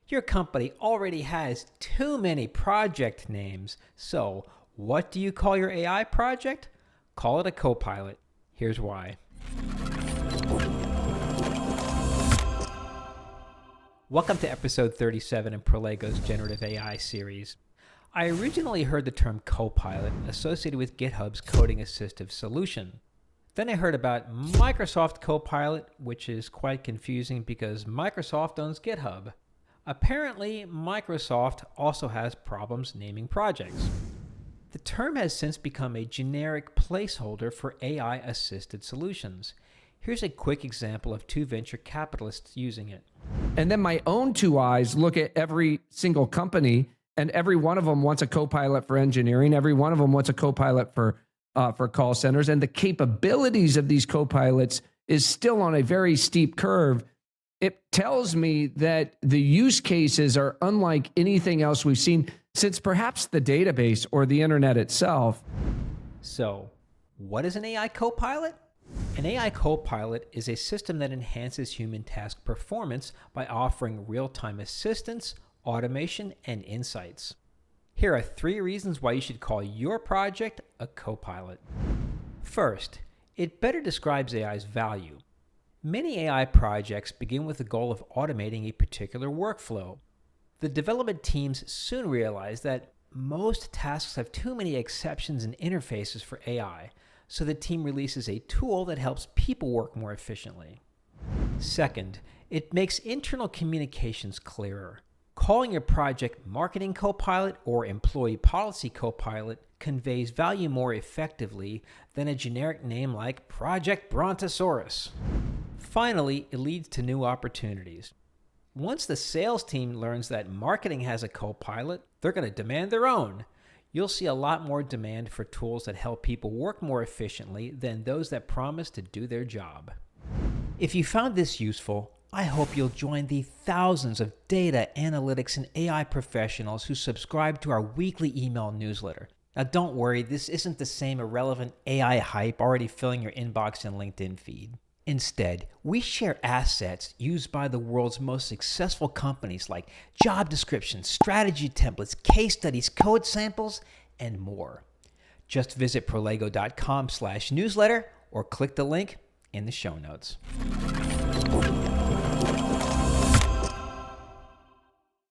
Your company already has too many project names. So, what do you call your AI project? Call it a Copilot. Here's why. Welcome to episode 37 in Prolego's Generative AI series. I originally heard the term Copilot associated with GitHub's coding assistive solution. Then I heard about Microsoft Copilot, which is quite confusing because Microsoft owns GitHub. Apparently, Microsoft also has problems naming projects. The term has since become a generic placeholder for AI-assisted solutions. Here's a quick example of two venture capitalists using it. And then my own two eyes look at every single company, and every one of them wants a Copilot for engineering. Every one of them wants a Copilot for call centers. And the capabilities of these Copilots is still on a very steep curve. It tells me that the use cases are unlike anything else we've seen since perhaps the database or the internet itself. So, what is an AI Copilot? An AI Copilot is a system that enhances human task performance by offering real-time assistance, automation, and insights. Here are 3 reasons why you should call your project a Copilot. First, it better describes AI's value. Many AI projects begin with the goal of automating a particular workflow. The development teams soon realize that most tasks have too many exceptions and interfaces for AI, so the team releases a tool that helps people work more efficiently. Second, it makes internal communications clearer. Calling your project Marketing Copilot or Employee Policy Copilot conveys value more effectively than a generic name like Project Brontosaurus. Finally, it leads to new opportunities. Once the sales team learns that marketing has a Copilot, they're going to demand their own. You'll see a lot more demand for tools that help people work more efficiently than those that promise to do their job. If you found this useful, I hope you'll join the thousands of data, analytics, and AI professionals who subscribe to our weekly email newsletter. Now don't worry, this isn't the same irrelevant AI hype already filling your inbox and LinkedIn feed. Instead, we share assets used by the world's most successful companies like job descriptions, strategy templates, case studies, code samples, and more. Just visit prolego.com/newsletter or click the link in the show notes.